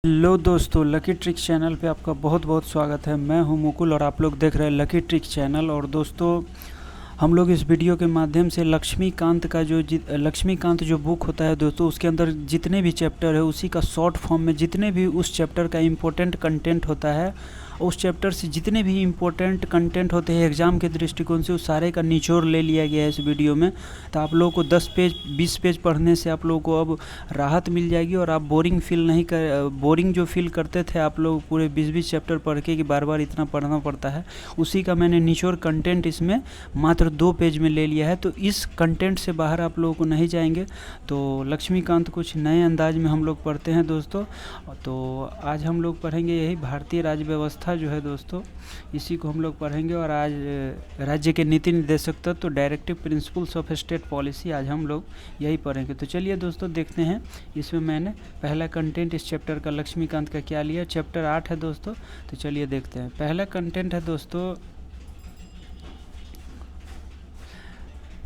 Hello दोस्तों, lucky tricks channel पे आपका बहुत बहुत स्वागत है। मैं हूं मुकुल और आप लोग देख रहे हैं लकी ट्रिक्स चैनल। और दोस्तों, हम लोग इस वीडियो के माध्यम से लक्ष्मीकांत जो बुक होता है दोस्तों, उसके अंदर जितने भी चैप्टर है उसी का शॉर्ट फॉर्म में जितने भी उस चैप्टर का इम्पोर्टेंट कंटेंट होता है, उस चैप्टर से जितने भी इम्पोर्टेंट कंटेंट होते हैं एग्ज़ाम के दृष्टिकोण से, उस सारे का निचोड़ ले लिया गया है इस वीडियो में। तो आप लोगों को 10 पेज 20 पेज पढ़ने से आप लोगों को अब राहत मिल जाएगी और आप बोरिंग जो फील करते थे आप लोग पूरे 20-20 चैप्टर पढ़ के कि बार बार इतना पढ़ना पड़ता है, उसी का मैंने निचोड़ कंटेंट इसमें मात्र 2 पेज में ले लिया है। तो इस कंटेंट से बाहर आप लोगों को नहीं जाएंगे। तो लक्ष्मीकांत कुछ नए अंदाज में हम लोग पढ़ते हैं दोस्तों। तो आज हम लोग पढ़ेंगे यही भारतीय राज्य व्यवस्था जो है दोस्तों, इसी को हम लोग पढ़ेंगे। और आज राज्य के नीति निर्देशक तत्व तो directive principles of state policy आज हम लोग यही पढ़ेंगे। तो चलिए दोस्तों देखते हैं इसमें मैंने पहला कंटेंट इस चैप्टर का लक्ष्मीकांत का क्या लिया। चैप्टर 8 है दोस्तों। तो चलिए देखते हैं। पहला कंटेंट है दोस्तों,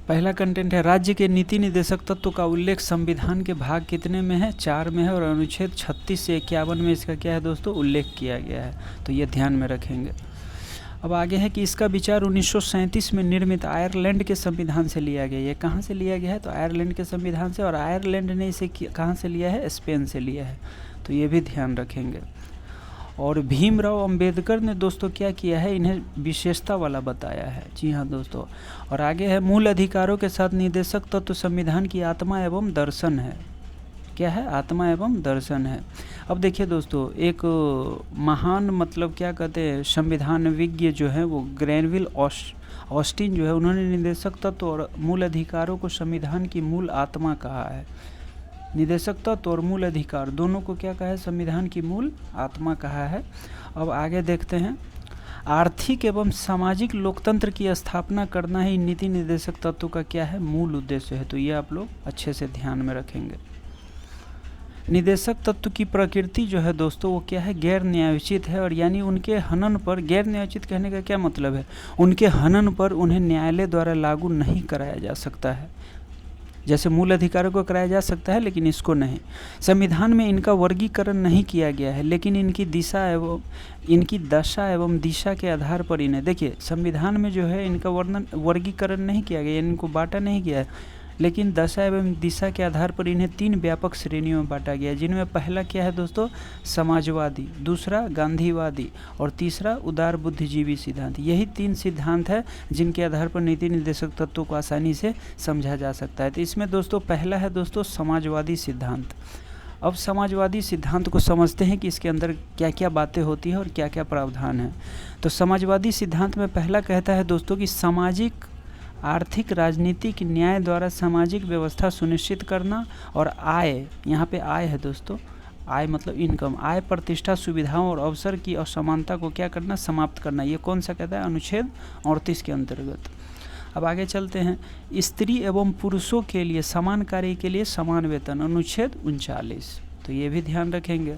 पहला कंटेंट है राज्य के नीति निर्देशक तत्व का उल्लेख संविधान के भाग कितने में है? 4 में है। और अनुच्छेद 36 से 51 में इसका क्या है दोस्तों? उल्लेख किया गया है। तो ये ध्यान में रखेंगे। अब आगे है कि इसका विचार 1937 में निर्मित आयरलैंड के संविधान से लिया गया है। ये कहाँ से लिया गया है? तो आयरलैंड के संविधान से। और आयरलैंड ने इसे कहाँ से लिया है? स्पेन से लिया है। तो ये भी ध्यान रखेंगे। और भीमराव अंबेडकर ने दोस्तों क्या किया है? इन्हें विशेषता वाला बताया है। जी हाँ दोस्तों। और आगे है मूल अधिकारों के साथ निर्देशक तत्व संविधान की आत्मा एवं दर्शन है। क्या है? आत्मा एवं दर्शन है। अब देखिए दोस्तों, एक महान क्या कहते हैं संविधान विज्ञ जो है वो ग्रैनविल ऑस्टिन जो है, उन्होंने निर्देशक तत्व और मूल अधिकारों को संविधान की मूल आत्मा कहा है। निर्देशक तत्व और मूल अधिकार दोनों को क्या कहा है? संविधान की मूल आत्मा कहा है। अब आगे देखते हैं। आर्थिक एवं सामाजिक लोकतंत्र की स्थापना करना ही नीति निर्देशक तत्व का क्या है? मूल उद्देश्य है। तो ये आप लोग अच्छे से ध्यान में रखेंगे। निर्देशक तत्व की प्रकृति जो है दोस्तों वो क्या है? गैर न्यायोचित है। और यानी उनके हनन पर, गैर न्यायोचित कहने का क्या मतलब है? उनके हनन पर उन्हें न्यायालय द्वारा लागू नहीं कराया जा सकता है। जैसे मूल अधिकारों को कराया जा सकता है लेकिन इसको नहीं। संविधान में इनका वर्गीकरण नहीं किया गया है, लेकिन इनकी दशा एवं दिशा के आधार पर इन्हें, देखिए संविधान में जो है इनका वर्गीकरण नहीं किया गया, इनको बांटा नहीं गया है, लेकिन दशा एवं दिशा के आधार पर इन्हें 3 व्यापक श्रेणियों में बांटा गया है, जिनमें पहला क्या है दोस्तों? समाजवादी, दूसरा गांधीवादी और तीसरा उदार बुद्धिजीवी सिद्धांत। यही 3 सिद्धांत है जिनके आधार पर नीति निर्देशक तत्वों को आसानी से समझा जा सकता है। तो इसमें दोस्तों पहला है दोस्तों समाजवादी सिद्धांत। अब समाजवादी सिद्धांत को समझते हैं कि इसके अंदर क्या क्या बातें होती हैं और क्या क्या प्रावधान है। तो समाजवादी सिद्धांत में पहला कहता है दोस्तों कि सामाजिक, आर्थिक, राजनीतिक न्याय द्वारा सामाजिक व्यवस्था सुनिश्चित करना। और आय, यहाँ पे आय है दोस्तों, आय मतलब इनकम, आय, प्रतिष्ठा, सुविधाओं और अवसर की असमानता को क्या करना? समाप्त करना। ये कौन सा कहता है? अनुच्छेद 38 के अंतर्गत। अब आगे चलते हैं। स्त्री एवं पुरुषों के लिए समान कार्य के लिए समान वेतन, अनुच्छेद 39। तो ये भी ध्यान रखेंगे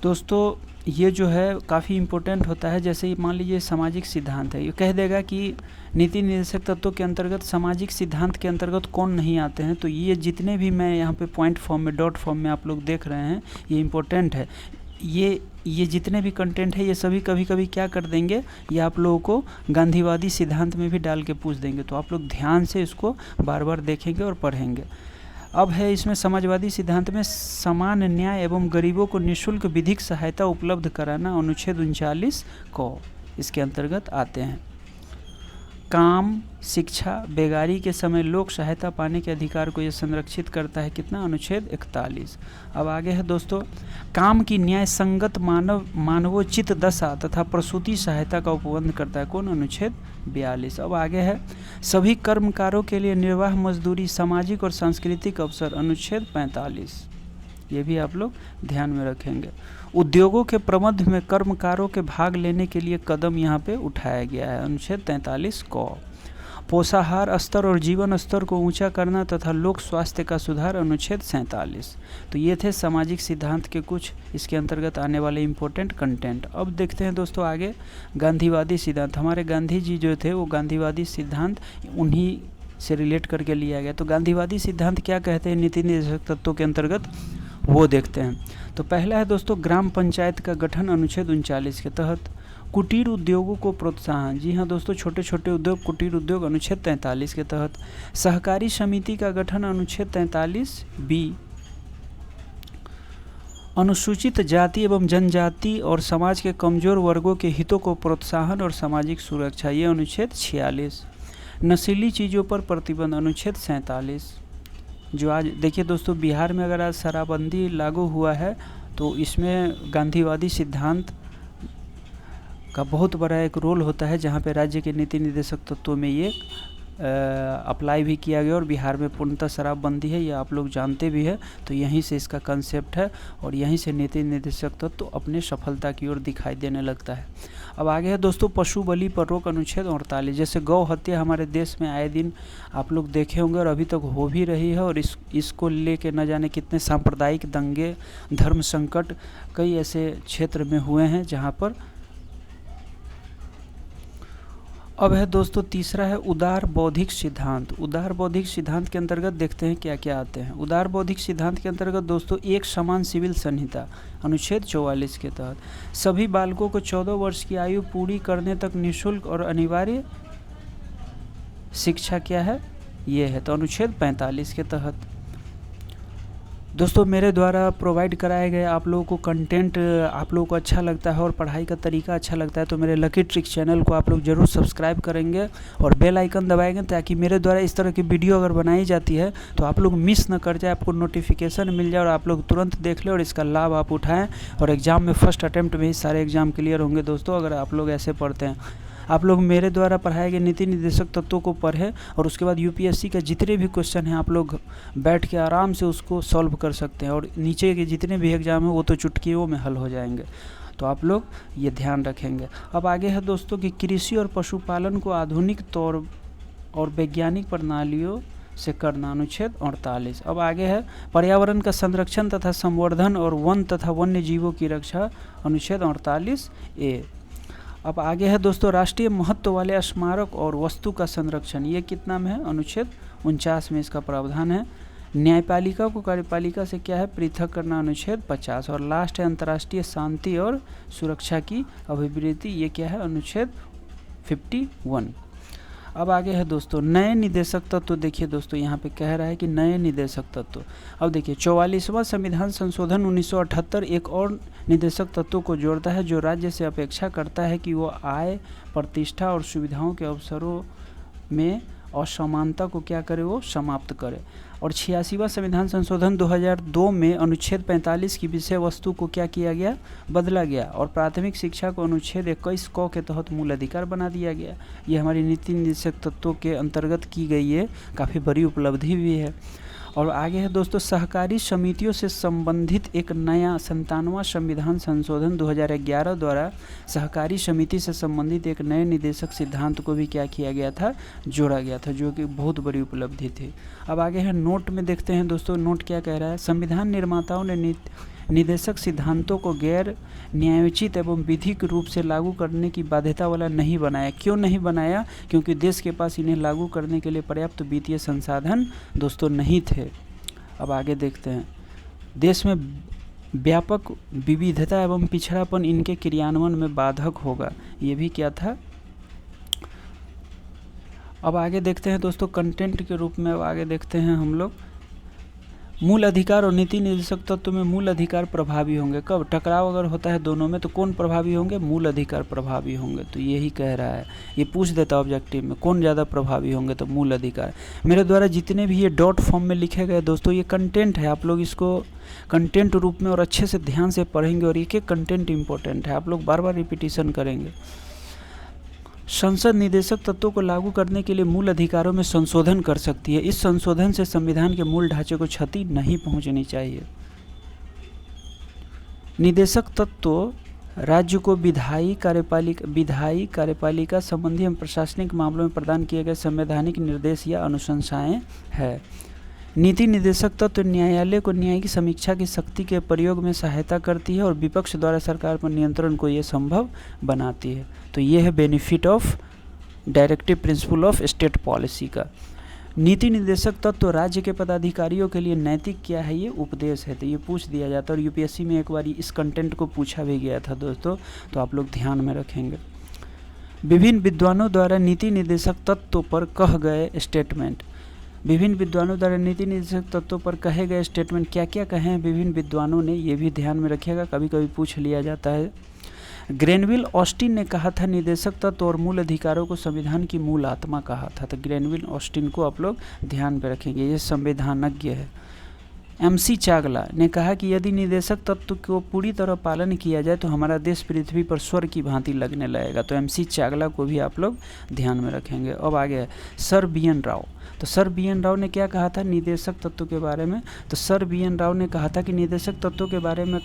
दोस्तों। ये जो है काफ़ी इम्पोर्टेंट होता है। जैसे मान लीजिए सामाजिक सिद्धांत है, ये कह देगा कि नीति निर्देशक तत्वों के अंतर्गत सामाजिक सिद्धांत के अंतर्गत कौन नहीं आते हैं। तो ये जितने भी मैं यहाँ पे पॉइंट फॉर्म में, डॉट फॉर्म में आप लोग देख रहे हैं, ये इम्पोर्टेंट है। ये जितने भी कंटेंट है ये सभी कभी कभी क्या कर देंगे, ये आप लोगों को गांधीवादी सिद्धांत में भी डाल के पूछ देंगे। तो आप लोग ध्यान से इसको बार बार देखेंगे और पढ़ेंगे। अब है इसमें समाजवादी सिद्धांत में समान न्याय एवं गरीबों को निःशुल्क विधिक सहायता उपलब्ध कराना, अनुच्छेद 39 को इसके अंतर्गत आते हैं। काम, शिक्षा, बेगारी के समय लोक सहायता पाने के अधिकार को यह संरक्षित करता है। कितना? अनुच्छेद 41। अब आगे है दोस्तों, काम की न्याय संगत मानवोचित दशा तथा प्रसूति सहायता का उपबंध करता है। कौन? अनुच्छेद 42। अब आगे है सभी कर्मकारों के लिए निर्वाह मजदूरी, सामाजिक और सांस्कृतिक अवसर, अनुच्छेद 45। ये भी आप लोग ध्यान में रखेंगे। उद्योगों के प्रबंध में कर्मकारों के भाग लेने के लिए कदम यहाँ पे उठाया गया है, अनुच्छेद 43 को। पोषाहार स्तर और जीवन स्तर को ऊंचा करना तथा लोक स्वास्थ्य का सुधार, अनुच्छेद 47। तो ये थे सामाजिक सिद्धांत के कुछ इसके अंतर्गत आने वाले इम्पोर्टेंट कंटेंट। अब देखते हैं दोस्तों आगे गांधीवादी सिद्धांत। हमारे गांधी जी जो थे वो गांधीवादी सिद्धांत उन्हीं से रिलेट करके लिया गया। तो गांधीवादी सिद्धांत क्या कहते हैं नीति निर्देशक तत्वों के अंतर्गत, वो देखते हैं। तो पहला है दोस्तों ग्राम पंचायत का गठन अनुच्छेद 39 के तहत। कुटीर उद्योगों को प्रोत्साहन, जी हाँ दोस्तों, छोटे छोटे उद्योग, कुटीर उद्योग अनुच्छेद 43 के तहत। सहकारी समिति का गठन अनुच्छेद 43B। अनुसूचित जाति एवं जनजाति और समाज के कमजोर वर्गों के हितों को प्रोत्साहन और सामाजिक सुरक्षा, ये अनुच्छेद 46। नशीली चीज़ों पर प्रतिबंध अनुच्छेद 47। जो आज देखिए दोस्तों, बिहार में अगर आज शराबबंदी लागू हुआ है तो इसमें गांधीवादी सिद्धांत का बहुत बड़ा एक रोल होता है, जहाँ पे राज्य के नीति निर्देशक तत्वों में ये अप्लाई भी किया गया और बिहार में पूर्णतः शराबबंदी है, ये आप लोग जानते भी है। तो यहीं से इसका कंसेप्ट है और यहीं से नीति निर्देशक तत्व अपने सफलता की ओर दिखाई देने लगता है। अब आगे है दोस्तों पशु बलि पर रोक अनुच्छेद 48। जैसे गौ हत्या हमारे देश में आए दिन आप लोग देखे होंगे और अभी तक हो भी रही है, और इसको लेके न जाने कितने सांप्रदायिक दंगे, धर्म संकट कई ऐसे क्षेत्र में हुए हैं जहाँ पर। अब है दोस्तों तीसरा है उदार बौद्धिक सिद्धांत। उदार बौद्धिक सिद्धांत के अंतर्गत देखते हैं क्या क्या आते हैं। उदार बौद्धिक सिद्धांत के अंतर्गत दोस्तों एक समान सिविल संहिता अनुच्छेद 44 के तहत सभी बालकों को 14 वर्ष की आयु पूरी करने तक निःशुल्क और अनिवार्य शिक्षा क्या है, ये है, तो अनुच्छेद 45 के तहत। दोस्तों मेरे द्वारा प्रोवाइड कराए गए आप लोगों को कंटेंट आप लोगों को अच्छा लगता है और पढ़ाई का तरीका अच्छा लगता है तो मेरे लकी ट्रिक चैनल को आप लोग ज़रूर सब्सक्राइब करेंगे और बेल आइकन दबाएंगे, ताकि मेरे द्वारा इस तरह की वीडियो अगर बनाई जाती है तो आप लोग मिस न कर जाए, आपको नोटिफिकेशन मिल जाए और आप लोग तुरंत देख लें और इसका लाभ आप उठाएँ और एग्ज़ाम में फर्स्ट अटैम्प्ट में ही सारे एग्ज़ाम क्लियर होंगे दोस्तों, अगर आप लोग ऐसे पढ़ते हैं। आप लोग मेरे द्वारा पढ़ाए गए नीति निर्देशक तत्वों को पढ़ें और उसके बाद यूपीएससी का जितने भी क्वेश्चन हैं आप लोग बैठ के आराम से उसको सॉल्व कर सकते हैं, और नीचे के जितने भी एग्जाम हैं वो तो चुटकियों में हल हो जाएंगे, तो आप लोग ये ध्यान रखेंगे। अब आगे है दोस्तों कि कृषि और पशुपालन को आधुनिक तौर और वैज्ञानिक प्रणालियों से करना अनुच्छेद 48। अब आगे है पर्यावरण का संरक्षण तथा संवर्धन और वन तथा वन्य जीवों की रक्षा अनुच्छेद 48A। अब आगे है दोस्तों राष्ट्रीय महत्व वाले स्मारक और वस्तु का संरक्षण, ये कितना में है, अनुच्छेद 49 में इसका प्रावधान है। न्यायपालिका को कार्यपालिका से क्या है, पृथक करना, अनुच्छेद 50। और लास्ट है अंतर्राष्ट्रीय शांति और सुरक्षा की अभिवृद्धि, ये क्या है, अनुच्छेद 51। अब आगे है दोस्तों नए निदेशक तत्व। देखिए दोस्तों यहाँ पे कह रहा है कि नए निदेशक तत्व। अब देखिए 44वां संविधान संशोधन 1978 एक और निदेशक तत्व को जोड़ता है जो राज्य से अपेक्षा करता है कि वो आय, प्रतिष्ठा और सुविधाओं के अवसरों में असमानता को क्या करे, वो समाप्त करे। और 86वां संविधान संशोधन 2002 में अनुच्छेद 45 की विषय वस्तु को क्या किया गया, बदला गया और प्राथमिक शिक्षा को अनुच्छेद 21 क के तहत मूल अधिकार बना दिया गया। ये हमारी नीति निर्देशक तत्वों के अंतर्गत की गई है, काफ़ी बड़ी उपलब्धि भी है। और आगे है दोस्तों सहकारी समितियों से संबंधित एक नया 57वां संविधान संशोधन 2011 द्वारा सहकारी समिति से संबंधित एक नए निदेशक सिद्धांत को भी क्या किया गया था, जोड़ा गया था, जो कि बहुत बड़ी उपलब्धि थी। अब आगे है नोट में देखते हैं दोस्तों, नोट क्या कह रहा है। संविधान निर्माताओं ने निदेशक सिद्धांतों को गैर न्यायोचित एवं विधिक रूप से लागू करने की बाध्यता वाला नहीं बनाया। क्यों नहीं बनाया? क्योंकि देश के पास इन्हें लागू करने के लिए पर्याप्त वित्तीय संसाधन दोस्तों नहीं थे। अब आगे देखते हैं, देश में व्यापक विविधता एवं पिछड़ापन इनके क्रियान्वयन में बाधक होगा, ये भी क्या था। अब आगे देखते हैं दोस्तों कंटेंट के रूप में। अब आगे देखते हैं हम लोग मूल अधिकार और नीति निर्देशक तत्व में मूल अधिकार प्रभावी होंगे कब, टकराव अगर होता है दोनों में तो कौन प्रभावी होंगे, मूल अधिकार प्रभावी होंगे। तो यही कह रहा है, ये पूछ देता ऑब्जेक्टिव में कौन ज़्यादा प्रभावी होंगे, तो मूल अधिकार। मेरे द्वारा जितने भी ये डॉट फॉर्म में लिखे गए दोस्तों, ये कंटेंट है, आप लोग इसको कंटेंट रूप में और अच्छे से ध्यान से पढ़ेंगे और एक एक कंटेंट इंपॉर्टेंट है, आप लोग बार बार रिपीटिशन करेंगे। संसद निदेशक तत्वों को लागू करने के लिए मूल अधिकारों में संशोधन कर सकती है। इस संशोधन से संविधान के मूल ढांचे को क्षति नहीं पहुंचनी चाहिए। निदेशक तत्व राज्य को विधायी कार्यपालिका संबंधी एवं प्रशासनिक मामलों में प्रदान किए गए संवैधानिक निर्देश या अनुशंसाएं है। नीति निर्देशक तत्व न्यायालय को न्यायिक समीक्षा की शक्ति के प्रयोग में सहायता करती है और विपक्ष द्वारा सरकार पर नियंत्रण को ये संभव बनाती है। तो ये है benefit of directive principle of state policy का। नीति निर्देशक तत्व राज्य के पदाधिकारियों के लिए नैतिक क्या है, ये उपदेश है। तो ये पूछ दिया जाता है और यूपीएससी में एक बार इस कंटेंट को पूछा भी गया था दोस्तों, तो आप लोग ध्यान में रखेंगे। विभिन्न विद्वानों द्वारा नीति निर्देशक तत्वों पर कह गए स्टेटमेंट। विभिन्न विद्वानों द्वारा नीति निर्देशक तत्वों पर कहे गए स्टेटमेंट क्या क्या कहे हैं विभिन्न विद्वानों ने, ये भी ध्यान में रखिएगा, कभी कभी पूछ लिया जाता है। ग्रेनविल ऑस्टिन ने कहा था निर्देशक तत्व और मूल अधिकारों को संविधान की मूल आत्मा कहा था। तो ग्रेनविल ऑस्टिन को आप लोग ध्यान पे रखेंगे, ये संविधानज्ञ है। एमसी चागला ने कहा कि यदि निर्देशक तत्व को पूरी तरह पालन किया जाए तो हमारा देश पृथ्वी पर स्वर्ग की भांति लगने लगेगा। तो एमसी चागला को भी आप लोग ध्यान में रखेंगे। अब आगे है सर बी एन राव। तो सर बी एन राव ने क्या कहा था निर्देशक तत्व के बारे में, तो सर बी एन राव ने कहा था कि निर्देशक तत्वों के बारे में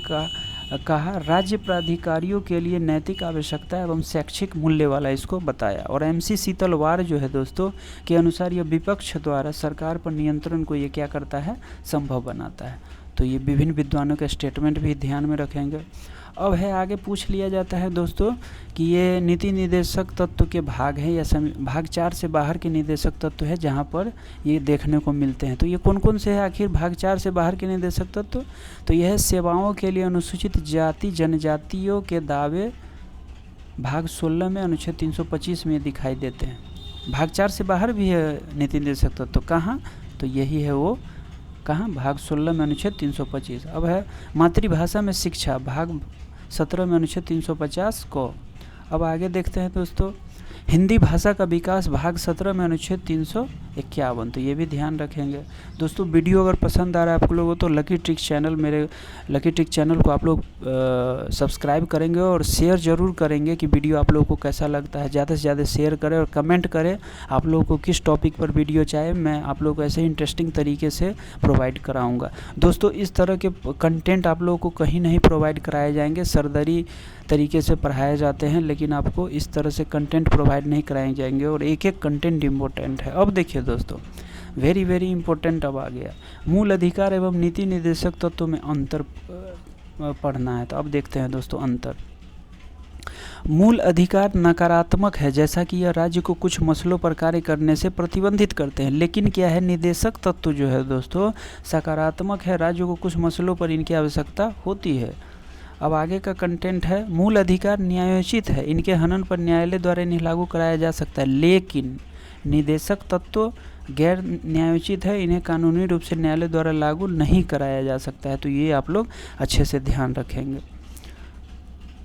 कहा राज्य प्राधिकारियों के लिए नैतिक आवश्यकता एवं शैक्षिक मूल्य वाला इसको बताया। और एमसी शीतलवार जो है दोस्तों के अनुसार यह विपक्ष द्वारा सरकार पर नियंत्रण को ये क्या करता है, संभव बनाता है। तो ये विभिन्न विद्वानों के स्टेटमेंट भी ध्यान में रखेंगे। अब है आगे पूछ लिया जाता है दोस्तों कि ये नीति निर्देशक तत्व के भाग हैं या भाग 4 से बाहर के निर्देशक तत्व है जहाँ पर ये देखने को मिलते हैं। तो ये कौन कौन से है आखिर भाग 4 से बाहर के निर्देशक तत्व, तो यह है सेवाओं के लिए अनुसूचित जाति जनजातियों के दावे, भाग 16 में अनुच्छेद 325 में दिखाई देते हैं। भाग 4 से बाहर भी है नीति निर्देशक तत्व, कहाँ, तो यही है वो, कहाँ, भाग 16 में अनुच्छेद 325। अब है मातृभाषा में शिक्षा, भाग 17 में अनुच्छेद 350 को। अब आगे देखते हैं दोस्तों हिंदी भाषा का विकास, भाग 17 में अनुच्छेद 351। तो ये भी ध्यान रखेंगे दोस्तों। वीडियो अगर पसंद आ रहा है आप लोगों को तो लकी ट्रिक्स चैनल, मेरे लकी ट्रिक चैनल को आप लोग सब्सक्राइब करेंगे और शेयर ज़रूर करेंगे कि वीडियो आप लोगों को कैसा लगता है। ज़्यादा से ज़्यादा शेयर करें और कमेंट करें आप लोगों को किस टॉपिक पर वीडियो चाहिए, मैं आप लोगों को ऐसे ही इंटरेस्टिंग तरीके से प्रोवाइड कराऊँगा। दोस्तों इस तरह के कंटेंट आप लोगों को कहीं नहीं प्रोवाइड कराए जाएंगे, सरदरी तरीके से पढ़ाए जाते हैं, लेकिन आपको इस तरह से कंटेंट प्रोवाइड नहीं कराए जाएंगे और एक एक कंटेंट इम्पोर्टेंट है। अब देखिए दोस्तों वेरी वेरी इंपॉर्टेंट अब आ गया, मूल अधिकार एवं नीति निर्देशक तत्वों में अंतर पढ़ना है। तो अब देखते हैं दोस्तों अंतर। मूल अधिकार नकारात्मक है, जैसा कि यह राज्य को कुछ मसलों पर कार्य करने से प्रतिबंधित करते हैं, लेकिन क्या है निर्देशक तत्व जो है दोस्तों सकारात्मक है, राज्य को कुछ मसलों पर इनकी आवश्यकता होती है। अब आगे का कंटेंट है मूल अधिकार न्यायोचित है, इनके हनन पर न्यायालय द्वारा इन्हें लागू कराया जा सकता है, लेकिन निर्देशक तत्व गैर न्यायोचित है, इन्हें कानूनी रूप से न्यायालय द्वारा लागू नहीं कराया जा सकता है। तो ये आप लोग अच्छे से ध्यान रखेंगे।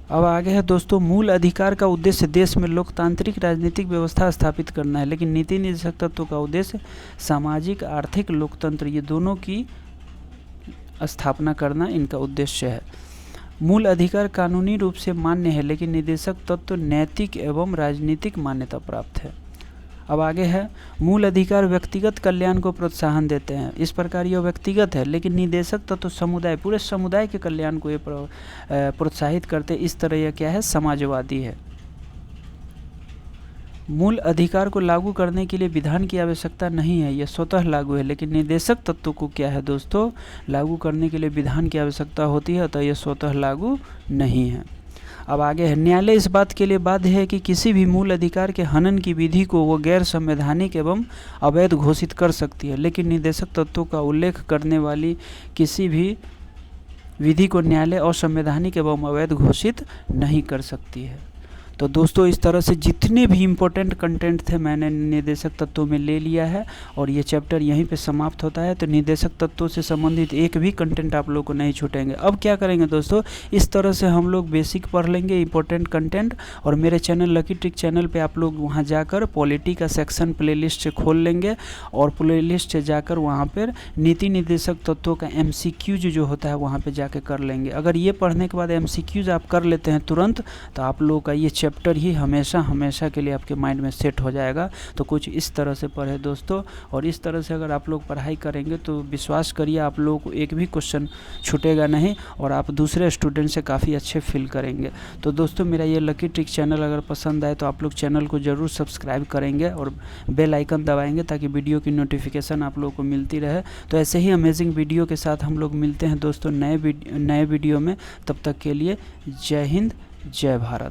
अब आगे है दोस्तों मूल अधिकार का उद्देश्य देश में लोकतांत्रिक राजनीतिक व्यवस्था स्थापित करना है, लेकिन नीति निर्देशक तत्व का उद्देश्य सामाजिक आर्थिक लोकतंत्र ये दोनों की स्थापना करना इनका उद्देश्य है। मूल अधिकार कानूनी रूप से मान्य है, लेकिन निर्देशक तत्व नैतिक एवं राजनीतिक मान्यता प्राप्त है। अब आगे है मूल अधिकार व्यक्तिगत कल्याण को प्रोत्साहन देते हैं, इस प्रकार यह व्यक्तिगत है, लेकिन निर्देशक तत्व समुदाय पूरे समुदाय के कल्याण को ये प्रोत्साहित करते हैं, इस तरह यह क्या है समाजवादी है। मूल अधिकार को लागू करने के लिए विधान की आवश्यकता नहीं है, यह स्वतः लागू है, लेकिन निर्देशक तत्व को क्या है दोस्तों लागू करने के लिए विधान की आवश्यकता होती है, तो यह स्वतः लागू नहीं है। अब आगे है न्यायालय इस बात के लिए बाध्य है कि किसी भी मूल अधिकार के हनन की विधि को वो गैर संवैधानिक एवं अवैध घोषित कर सकती है, लेकिन निर्देशक तत्वों का उल्लेख करने वाली किसी भी विधि को न्यायालय असंवैधानिक एवं अवैध घोषित नहीं कर सकती है। तो दोस्तों इस तरह से जितने भी इम्पोर्टेंट कंटेंट थे मैंने निर्देशक तत्वों में ले लिया है और ये चैप्टर यहीं पे समाप्त होता है। तो निर्देशक तत्वों से संबंधित एक भी कंटेंट आप लोगों को नहीं छूटेंगे। अब क्या करेंगे दोस्तों इस तरह से हम लोग बेसिक पढ़ लेंगे इम्पोर्टेंट कंटेंट, और मेरे चैनल लकी ट्रिक चैनल पे आप लोग वहाँ जाकर पॉलिटी का सेक्शन प्लेलिस्ट से खोल लेंगे और प्लेलिस्ट से जाकर वहाँ पर नीति निर्देशक तत्वों का MCQs जो होता है वहाँ पर जाके कर लेंगे। अगर ये पढ़ने के बाद MCQs आप कर लेते हैं तुरंत तो आप लोगों का ये चैप्टर ही हमेशा हमेशा के लिए आपके माइंड में सेट हो जाएगा। तो कुछ इस तरह से पढ़े दोस्तों, और इस तरह से अगर आप लोग पढ़ाई करेंगे तो विश्वास करिए आप लोगों को एक भी क्वेश्चन छूटेगा नहीं और आप दूसरे स्टूडेंट से काफ़ी अच्छे फील करेंगे। तो दोस्तों मेरा ये लकी ट्रिक चैनल अगर पसंद आए तो आप लोग चैनल को ज़रूर सब्सक्राइब करेंगे और बेल आइकन दबाएंगे ताकि वीडियो की नोटिफिकेशन आप लोगों को मिलती रहे। तो ऐसे ही अमेजिंग वीडियो के साथ हम लोग मिलते हैं दोस्तों नए वीडियो में। तब तक के लिए जय हिंद जय भारत।